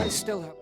I still have...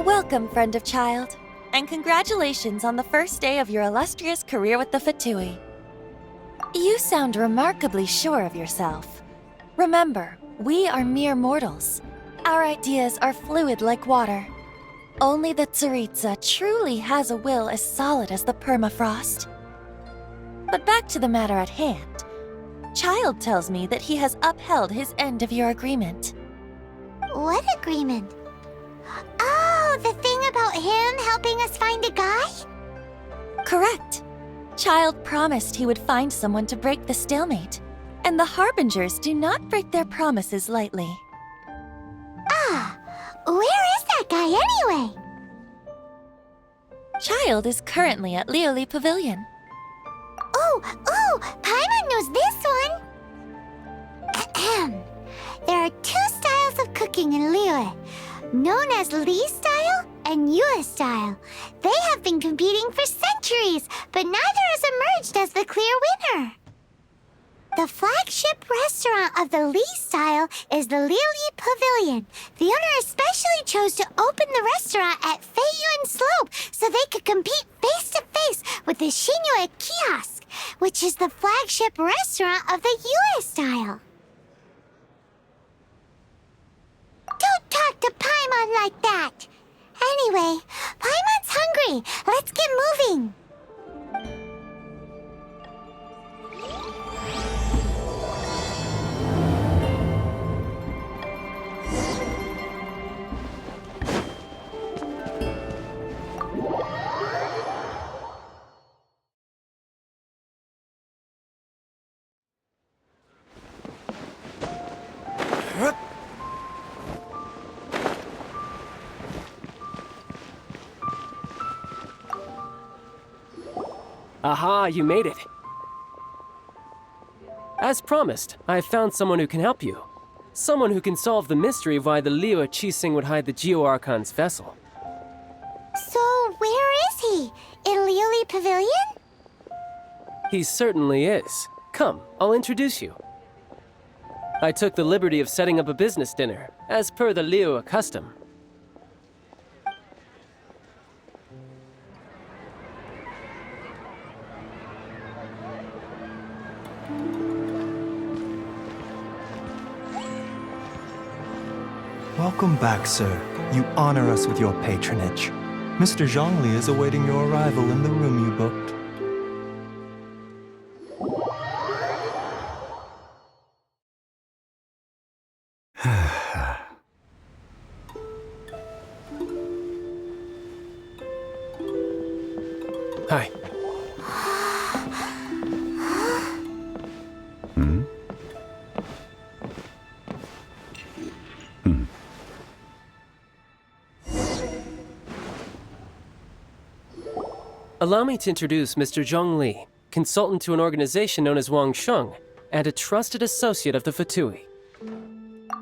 Welcome, friend of child, and congratulations on the first day of your illustrious career with the Fatui. You sound remarkably sure of yourself. Remember, we are mere mortals. Our ideas are fluid like water. Only the Tsaritsa truly has a will as solid as the permafrost. But back to the matter at hand. Child tells me that he has upheld his end of your agreement. What agreement? Oh, the thing about him helping us find a guy? Correct. Child promised he would find someone to break the stalemate, and the Harbingers do not break their promises lightly. Ah, where is that guy anyway? Child is currently at Liyue Pavilion. Oh, Paimon knows this one! Ahem. There are two styles of cooking in Liyue, known as Li style and Yue style. They have been competing for centuries, but neither has emerged as the clear winner. The flagship restaurant of the Li style is the Liyue Pavilion. The owner especially chose to open the restaurant at Feiyuan Slope so they could compete face to face with the Xinyue Kiosk, which is the flagship restaurant of the Yue style. Don't talk to Paimon like that! Anyway, Paimon's hungry. Let's get moving. Aha, you made it. As promised, I have found someone who can help you. Someone who can solve the mystery of why the Liyue Qixing would hide the Geo-Archon's vessel. So, where is he? In Liyue Pavilion? He certainly is. Come, I'll introduce you. I took the liberty of setting up a business dinner, as per the Liyue custom. Welcome back, sir. You honor us with your patronage. Mr. Zhongli is awaiting your arrival in the room you booked. Hi. Allow me to introduce Mr. Zhongli, consultant to an organization known as Wang Sheng, and a trusted associate of the Fatui.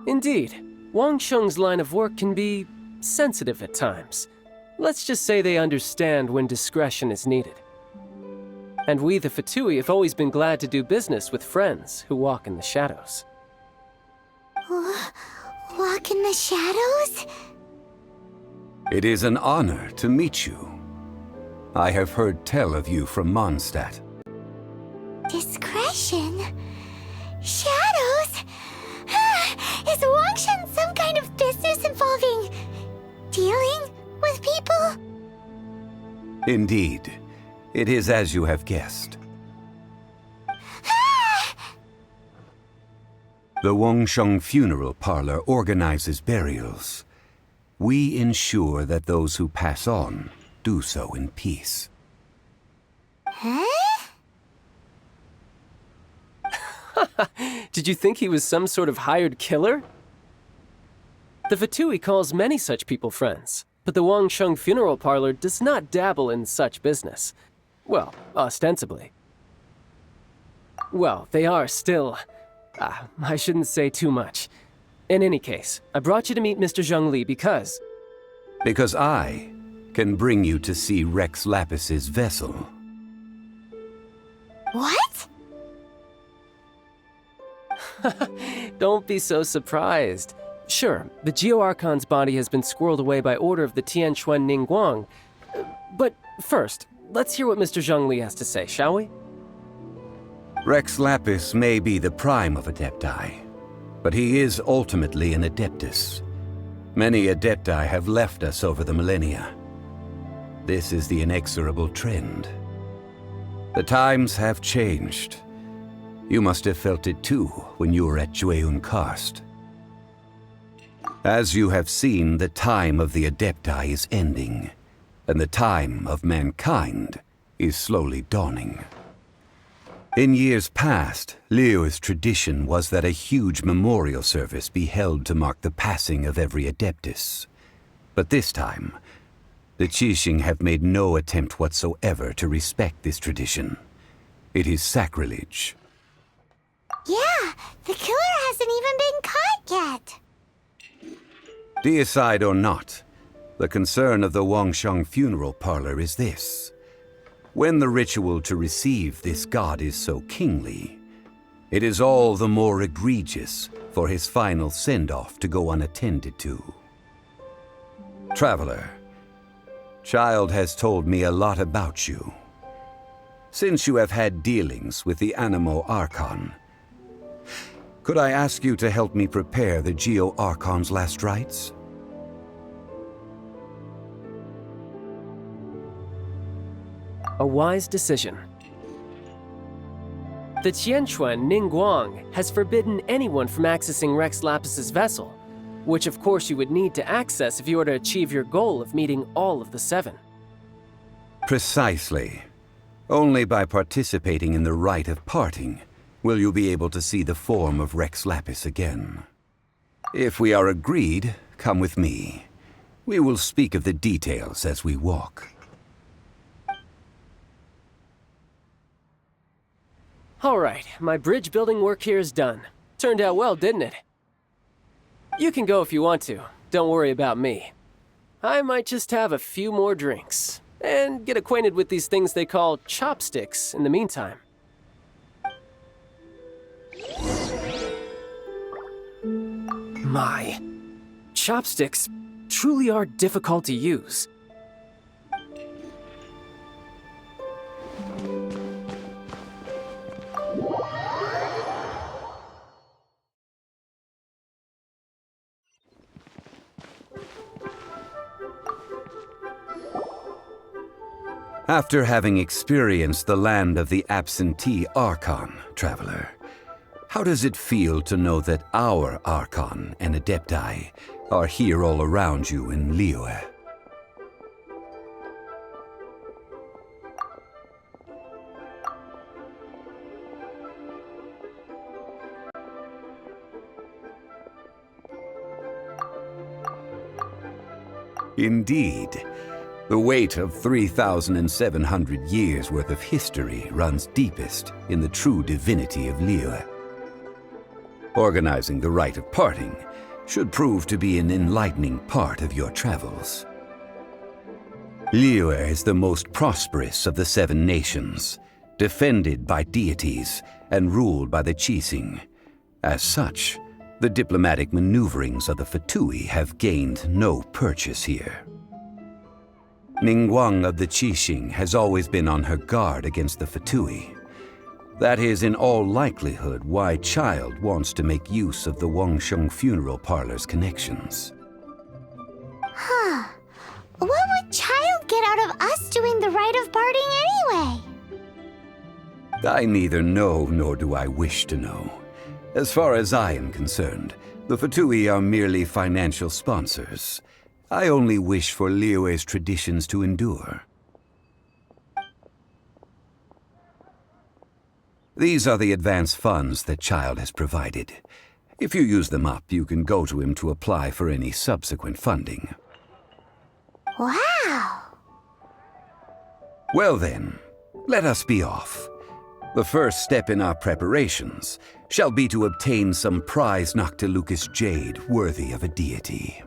Indeed, Wang Sheng's line of work can be sensitive at times. Let's just say they understand when discretion is needed. And we, the Fatui, have always been glad to do business with friends who walk in the shadows. Walk in the shadows? It is an honor to meet you. I have heard tell of you from Mondstadt. Discretion? Shadows? Is Wangshan some kind of business involving dealing with people? Indeed, it is as you have guessed. The Wangsheng Funeral Parlor organizes burials. We ensure that those who pass on do so in peace. Huh? Did you think he was some sort of hired killer? The Fatui calls many such people friends, but the Wangsheng Funeral Parlor does not dabble in such business. Well, ostensibly. Well, they are still... I shouldn't say too much. In any case, I brought you to meet Mr. Zhongli because... Because I can bring you to see Rex Lapis's vessel. What? Don't be so surprised. Sure, the Geo-Archon's body has been squirreled away by order of the Tianquan Ningguang. But first, let's hear what Mr. Zhongli has to say, shall we? Rex Lapis may be the prime of Adepti, but he is ultimately an Adeptus. Many Adepti have left us over the millennia. This is the inexorable trend. The times have changed. You must have felt it too when you were at Jueyun Karst. As you have seen, the time of the Adepti is ending, and the time of mankind is slowly dawning. In years past, Liyue's tradition was that a huge memorial service be held to mark the passing of every Adeptus. But this time, the Qixing have made no attempt whatsoever to respect this tradition. It is sacrilege. Yeah, the killer hasn't even been caught yet. Deicide or not, the concern of the Wangsheng Funeral Parlor is this. When the ritual to receive this god is so kingly, it is all the more egregious for his final send-off to go unattended to. Traveler, Child has told me a lot about you. Since you have had dealings with the Animo Archon, could I ask you to help me prepare the Geo-Archon's last rites? A wise decision. The Tianquan Ningguang has forbidden anyone from accessing Rex Lapis's vessel, which of course you would need to access if you were to achieve your goal of meeting all of the seven. Precisely. Only by participating in the rite of parting will you be able to see the form of Rex Lapis again. If we are agreed, come with me. We will speak of the details as we walk. All right, my bridge building work here is done. Turned out well, didn't it? You can go if you want to. Don't worry about me. I might just have a few more drinks and get acquainted with these things they call chopsticks in the meantime. My, chopsticks truly are difficult to use. After having experienced the land of the absentee Archon, Traveler, how does it feel to know that our Archon and Adepti are here all around you in Liyue? Indeed. The weight of 3,700 years' worth of history runs deepest in the true divinity of Liyue. Organizing the rite of parting should prove to be an enlightening part of your travels. Liyue is the most prosperous of the 7 nations, defended by deities and ruled by the Qixing. As such, the diplomatic maneuverings of the Fatui have gained no purchase here. Ningguang of the Qixing has always been on her guard against the Fatui. That is in all likelihood why Child wants to make use of the Wangsheng funeral parlor's connections. Huh. What would Child get out of us doing the rite of parting anyway? I neither know nor do I wish to know. As far as I am concerned, the Fatui are merely financial sponsors. I only wish for Liyue's traditions to endure. These are the advance funds that Child has provided. If you use them up, you can go to him to apply for any subsequent funding. Wow! Well then, let us be off. The first step in our preparations shall be to obtain some prized Noctilucous jade worthy of a deity.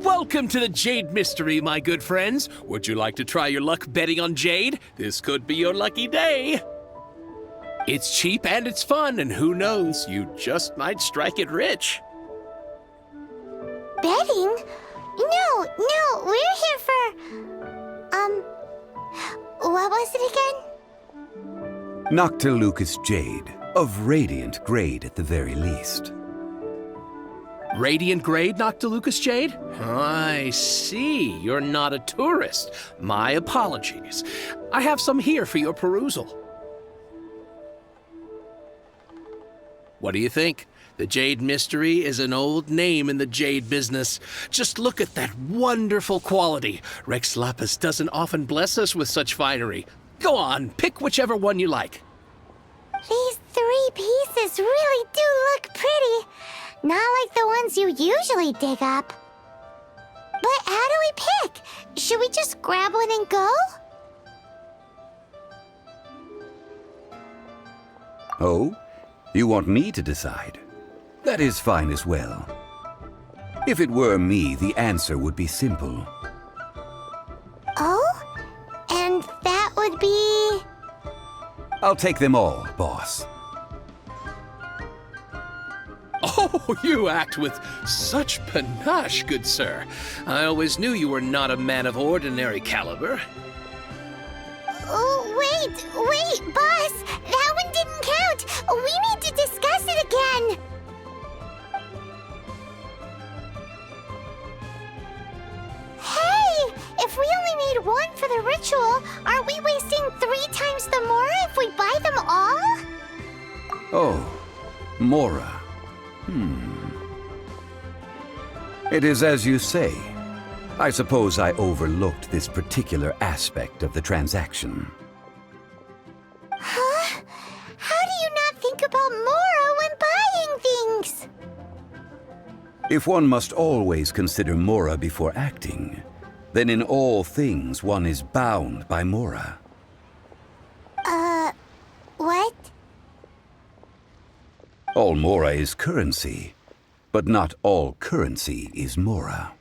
Welcome to the Jade Mystery, my good friends. Would you like to try your luck betting on Jade? This could be your lucky day. It's cheap and it's fun, and who knows, you just might strike it rich. Betting? No, we're here for... what was it again? Noctilucous jade, of radiant grade at the very least. Radiant grade Noctilucous jade? I see. You're not a tourist. My apologies. I have some here for your perusal. What do you think? The Jade Mystery is an old name in the jade business. Just look at that wonderful quality. Rex Lapis doesn't often bless us with such finery. Go on, pick whichever one you like. These 3 pieces really do look pretty. Not like the ones you usually dig up. But how do we pick? Should we just grab one and go? Oh? You want me to decide? That is fine as well. If it were me, the answer would be simple. Oh? And that would be... I'll take them all, boss. Oh, you act with such panache, good sir. I always knew you were not a man of ordinary caliber. Oh, wait, boss! That one didn't count! We need to discuss it again! Hey! If we only need one for the ritual, aren't we wasting 3 times the Mora if we buy them all? Oh, Mora. It is as you say. I suppose I overlooked this particular aspect of the transaction. Huh? How do you not think about Mora when buying things? If one must always consider Mora before acting, then in all things one is bound by Mora. What? All Mora is currency, but not all currency is Mora.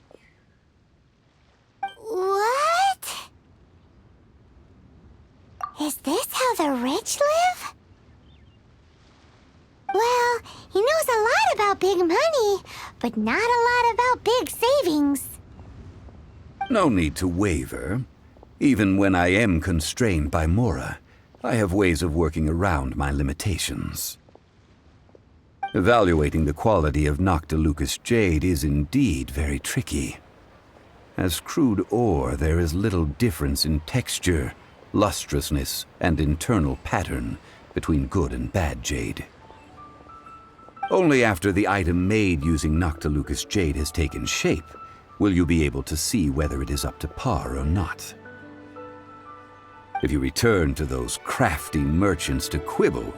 What? Is this how the rich live? Well, he knows a lot about big money, but not a lot about big savings. No need to waver. Even when I am constrained by Mora, I have ways of working around my limitations. Evaluating the quality of Noctilucous jade is indeed very tricky. As crude ore, there is little difference in texture, lustrousness, and internal pattern between good and bad jade. Only after the item made using Noctilucous jade has taken shape will you be able to see whether it is up to par or not. If you return to those crafty merchants to quibble,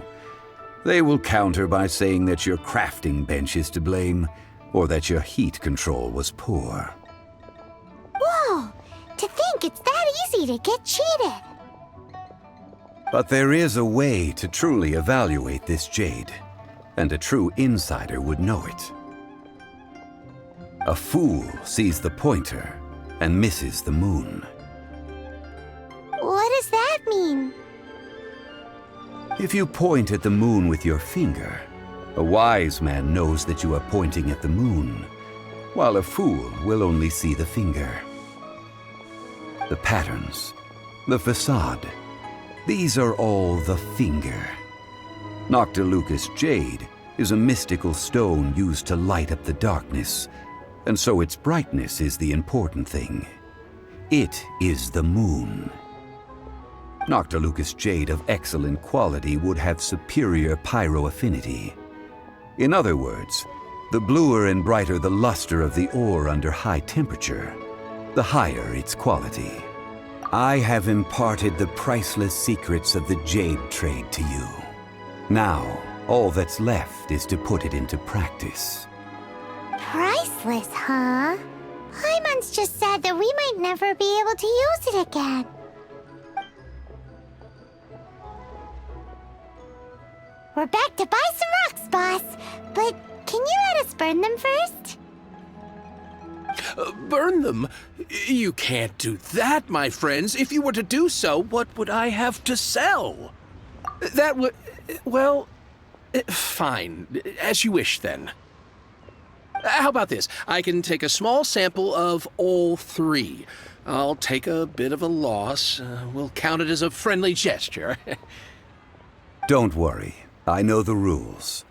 they will counter by saying that your crafting bench is to blame, or that your heat control was poor. Whoa! To think it's that easy to get cheated. But there is a way to truly evaluate this jade, and a true insider would know it. A fool sees the pointer and misses the moon. What does that mean? If you point at the moon with your finger, a wise man knows that you are pointing at the moon, while a fool will only see the finger. The patterns, the facade, these are all the finger. Noctilucous jade is a mystical stone used to light up the darkness, and so its brightness is the important thing. It is the moon. Noctilucous jade of excellent quality would have superior pyro-affinity. In other words, the bluer and brighter the luster of the ore under high temperature, the higher its quality. I have imparted the priceless secrets of the jade trade to you. Now, all that's left is to put it into practice. Priceless, huh? Paimon's just said that we might never be able to use it again. We're back to buy some rocks, boss. But can you let us burn them first? Burn them? You can't do that, my friends. If you were to do so, what would I have to sell? That would... well... fine. As you wish, then. How about this? I can take a small sample of all three. I'll take a bit of a loss. We'll count it as a friendly gesture. Don't worry. I know the rules.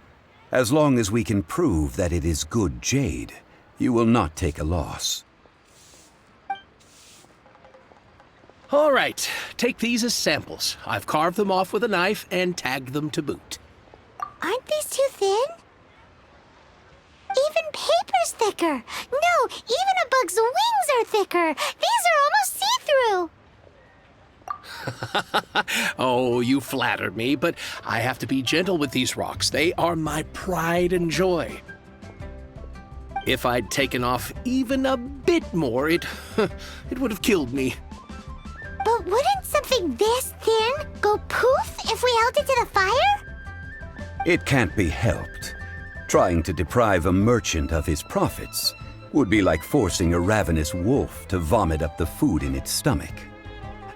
As long as we can prove that it is good jade, you will not take a loss. All right. Take these as samples. I've carved them off with a knife and tagged them to boot. Aren't these too thin? Even paper's thicker. No, even a bug's wings are thicker. These are almost see-through. Oh, you flatter me, but I have to be gentle with these rocks. They are my pride and joy. If I'd taken off even a bit more, it would have killed me. But wouldn't something this thin go poof if we held it to the fire? It can't be helped. Trying to deprive a merchant of his profits would be like forcing a ravenous wolf to vomit up the food in its stomach.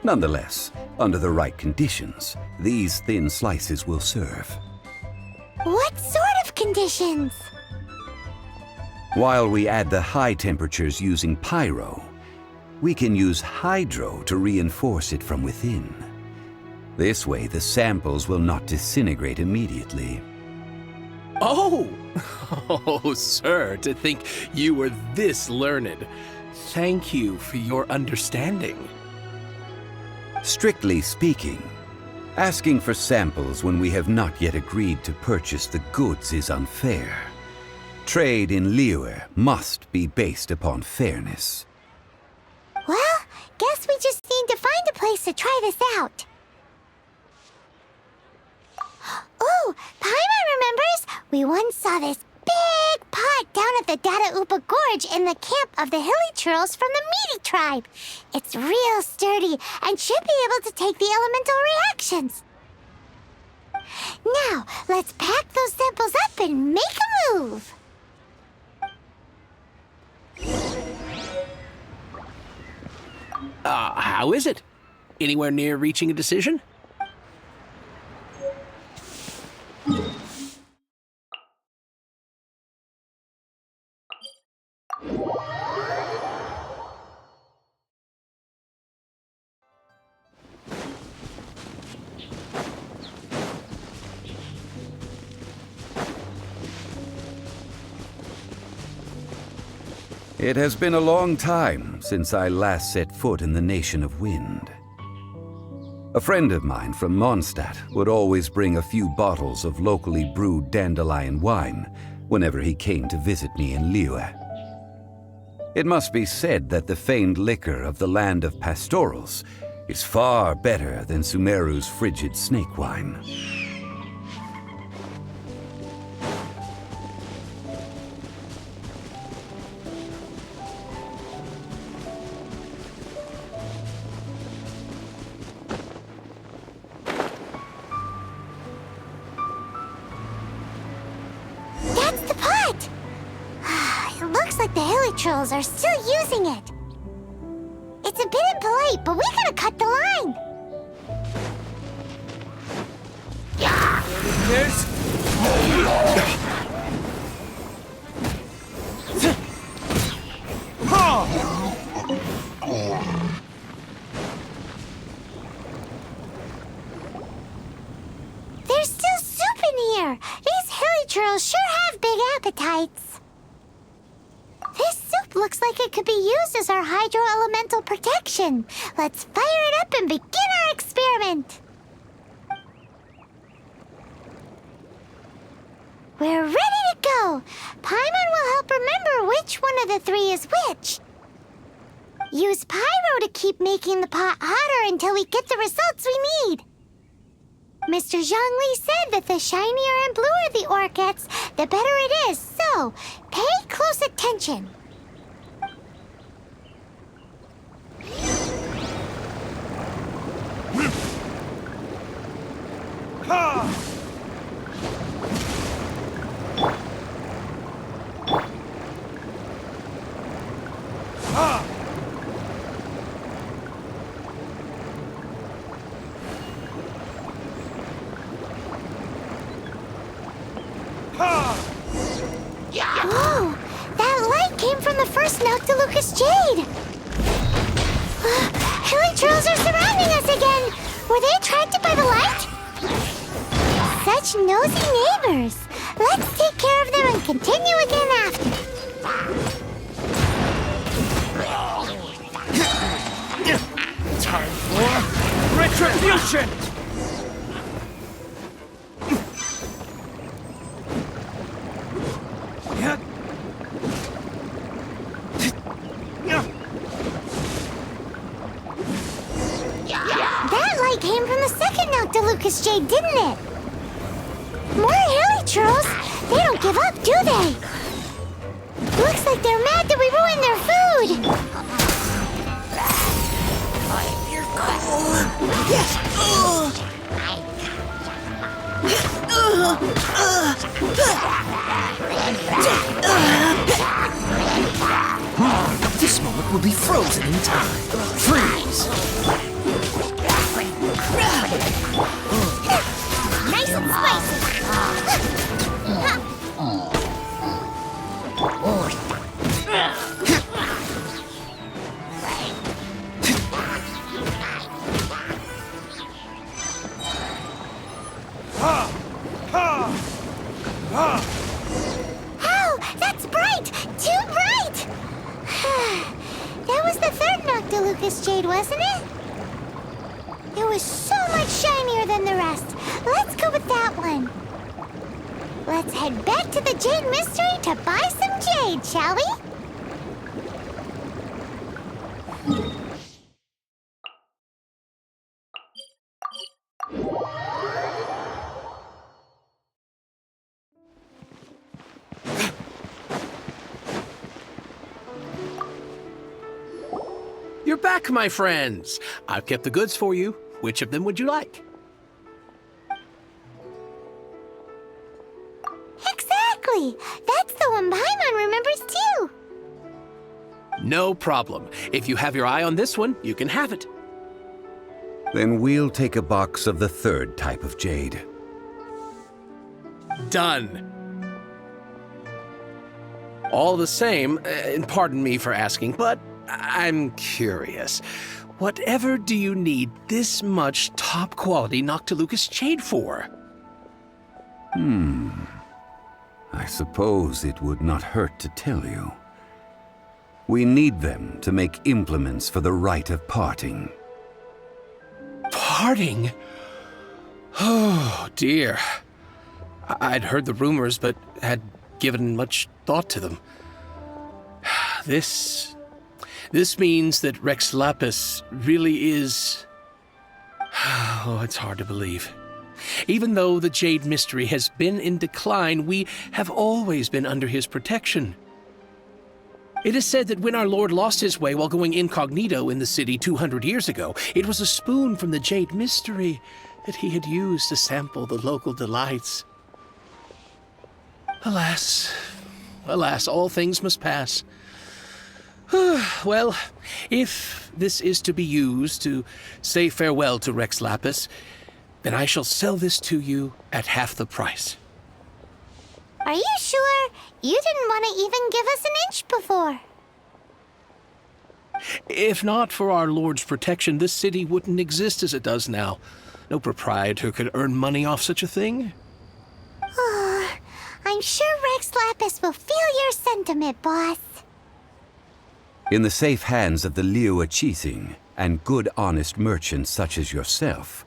Nonetheless, under the right conditions, these thin slices will serve. What sort of conditions? While we add the high temperatures using pyro, we can use hydro to reinforce it from within. This way, the samples will not disintegrate immediately. Oh! Oh, sir, to think you were this learned. Thank you for your understanding. Strictly speaking, asking for samples when we have not yet agreed to purchase the goods is unfair. Trade in Liyue must be based upon fairness. Well, guess we just need to find a place to try this out. Ooh, Paimon remembers we once saw this big pot down at the Dada Upa Gorge in the camp of the hilly churls from the Meaty tribe. It's real sturdy and should be able to take the elemental reactions. Now, let's pack those samples up and make a move. How is it? Anywhere near reaching a decision? It has been a long time since I last set foot in the Nation of Wind. A friend of mine from Mondstadt would always bring a few bottles of locally brewed dandelion wine whenever he came to visit me in Liyue. It must be said that the famed liquor of the land of pastorals is far better than Sumeru's frigid snake wine. That's the pot! It looks like the Hilichurls are still using it. It's a bit impolite, but we gotta cut the line. There's still soup in here. These Hilichurls sure have big appetites. This soup looks like it could be used as our hydro-elemental protection. Let's fire it up and begin our experiment. We're ready to go. Paimon will help remember which one of the three is which. Use Pyro to keep making the pot hotter until we get the results we need. Mr. Zhongli said that the shinier and bluer the ore gets, the better it is, so pay close attention. Whoa! That light came from the first Noctilucous Jade! Hilichurls are surrounding us again! Were they attracted by the light? Such nosy neighbors! Let's take care of them and continue again after. Time for retribution! That light came from the second Noctilucous Jade, didn't it? More Hilichurls! They don't give up, do they? Looks like they're mad that we ruined their food! This moment will be frozen in time. Freeze! Nice and spicy! Oh, that's bright! Too bright! That was the third Noctilucous Jade, wasn't it? It was so much shinier than the rest. Let's go with that one. Let's head back to the Jade Mystery to buy some jade, shall we? You're back, my friends. I've kept the goods for you. Which of them would you like? Exactly! That's the one Paimon remembers too! No problem. If you have your eye on this one, you can have it. Then we'll take a box of the third type of jade. Done. All the same, and pardon me for asking, but I'm curious. Whatever do you need this much top-quality Noctilucous Jade for? I suppose it would not hurt to tell you. We need them to make implements for the rite of parting. Parting? Oh, dear. I'd heard the rumors, but had given much thought to them. This means that Rex Lapis really is... Oh, it's hard to believe. Even though the Jade Mystery has been in decline, we have always been under his protection. It is said that when our Lord lost his way while going incognito in the city 200 years ago, it was a spoon from the Jade Mystery that he had used to sample the local delights. Alas, alas, all things must pass. Well, if this is to be used to say farewell to Rex Lapis, then I shall sell this to you at half the price. Are you sure? You didn't want to even give us an inch before. If not for our Lord's protection, this city wouldn't exist as it does now. No proprietor could earn money off such a thing. Oh, I'm sure Rex Lapis will feel your sentiment, boss. In the safe hands of the Liyue and good honest merchants such as yourself,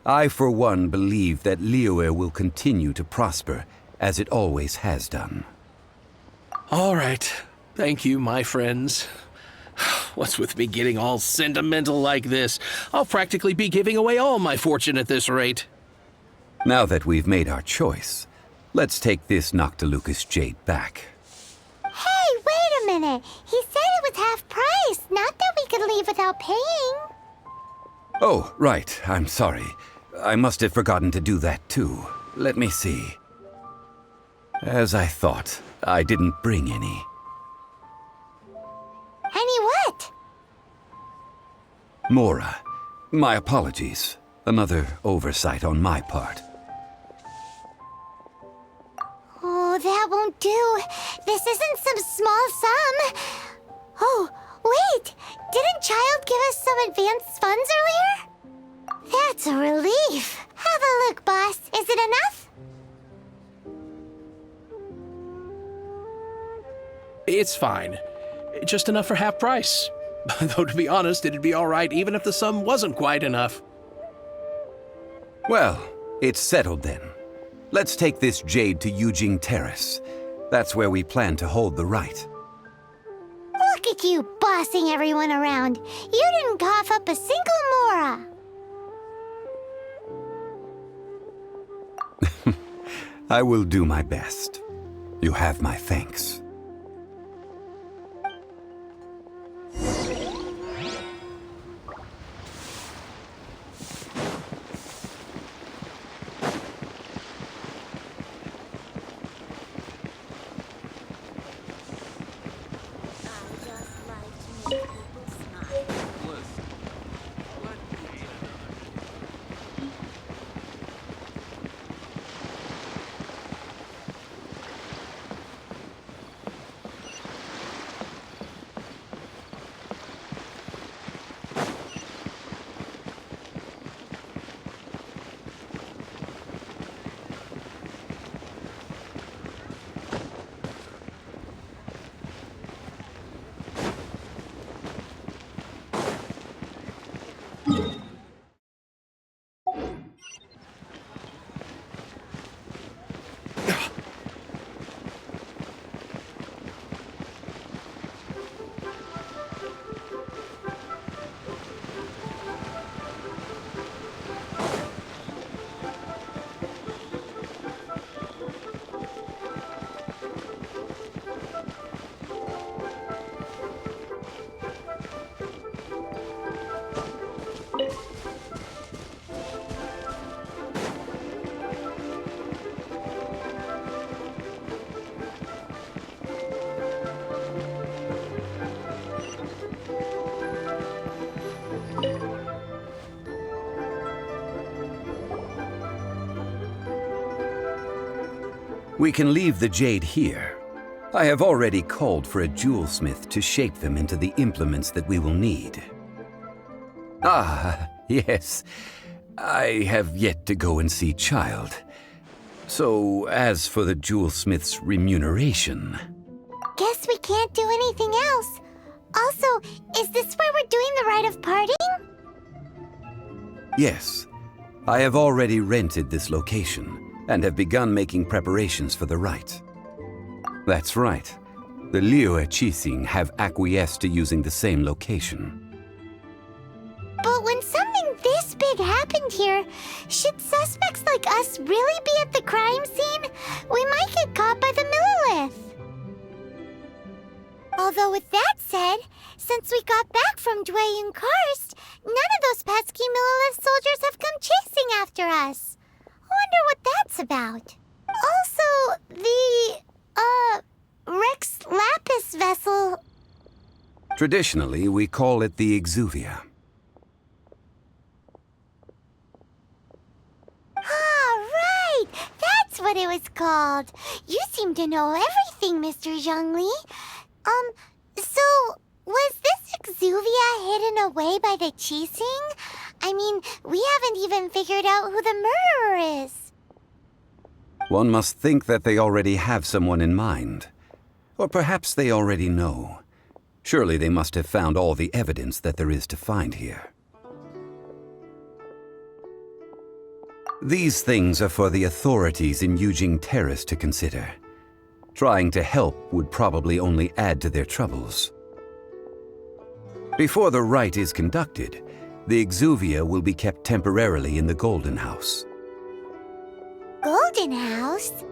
I for one believe that Liyue will continue to prosper as it always has done. All right. Thank you, my friends. What's with me getting all sentimental like this? I'll practically be giving away all my fortune at this rate. Now that we've made our choice, let's take this Noctilucous jade back. Hey, wait a minute. He said it was half price, not that we could leave without paying. Oh, right. I'm sorry. I must have forgotten to do that too. Let me see. As I thought, I didn't bring any. Any what? Mora, my apologies. Another oversight on my part. Oh, that won't do. This isn't some small sum. Oh, wait! Didn't Child give us some advanced funds earlier? That's a relief. Have a look, boss. Is it enough? It's fine. Just enough for half price. Though, to be honest, it'd be all right even if the sum wasn't quite enough. Well, it's settled then. Let's take this jade to Yujing Terrace. That's where we plan to hold the rite. Look at you bossing everyone around. You didn't cough up a single Mora. I will do my best. You have my thanks. We can leave the jade here. I have already called for a jewelsmith to shape them into the implements that we will need. Ah, yes. I have yet to go and see Child. So, as for the jewelsmith's remuneration... Guess we can't do anything else. Also, is this where we're doing the rite of parting? Yes. I have already rented this location and have begun making preparations for the rite. That's right. The Liyue have acquiesced to using the same location. But when something this big happened here, should suspects like us really be at the crime scene? We might get caught by the Monoliths. Although with that said, since we got back from Dwayne and Karst, none of those pesky Monolith soldiers have come chasing after us. Wonder what that's about. Also, the Traditionally, we call it the exuvia. Right! That's what it was called. You seem to know everything, Mr. Zhongli. So, was this exuvia hidden away by the Qixing? I mean, we haven't even figured out who the murderer is. One must think that they already have someone in mind. Or perhaps they already know. Surely they must have found all the evidence that there is to find here. These things are for the authorities in Yujing Terrace to consider. Trying to help would probably only add to their troubles. Before the rite is conducted, the exuvia will be kept temporarily in the Golden House. Golden House?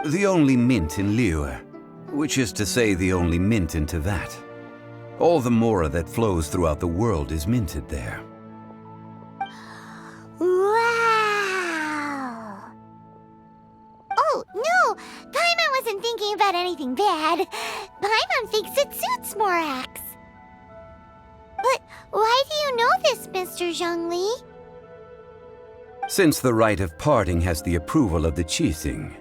The only mint in Liyue, which is to say the only mint in Tevat. All the mora that flows throughout the world is minted there. Wow! Oh, no! Paimon wasn't thinking about anything bad. Paimon thinks it suits Morax. But why do you know this, Mr. Zhongli? Since the rite of parting has the approval of the Qixing,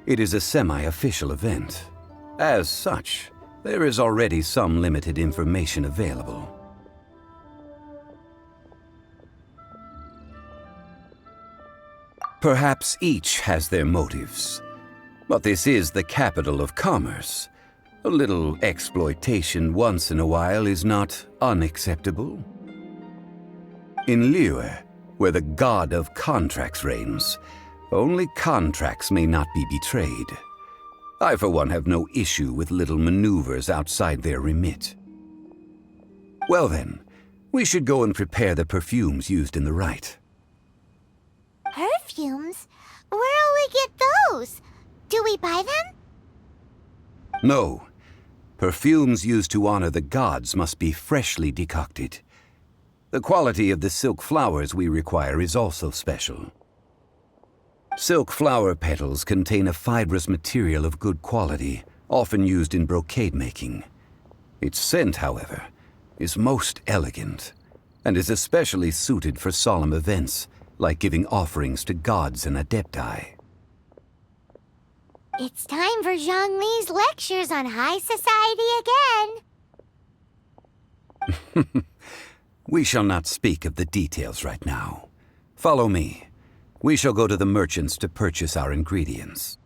it is a semi-official event. As such, there is already some limited information available. Perhaps each has their motives. But this is the capital of commerce. A little exploitation once in a while is not unacceptable. In Liyue, where the god of contracts reigns, only contracts may not be betrayed. I, for one, have no issue with little maneuvers outside their remit. Well then, we should go and prepare the perfumes used in the rite. Perfumes? Where'll we get those? Do we buy them? No. Perfumes used to honor the gods must be freshly decocted. The quality of the silk flowers we require is also special. Silk flower petals contain a fibrous material of good quality, often used in brocade making. Its scent, however, is most elegant, and is especially suited for solemn events, like giving offerings to gods and adepti. It's time for Zhongli's lectures on high society again. We shall not speak of the details right now. Follow me. We shall go to the merchants to purchase our ingredients.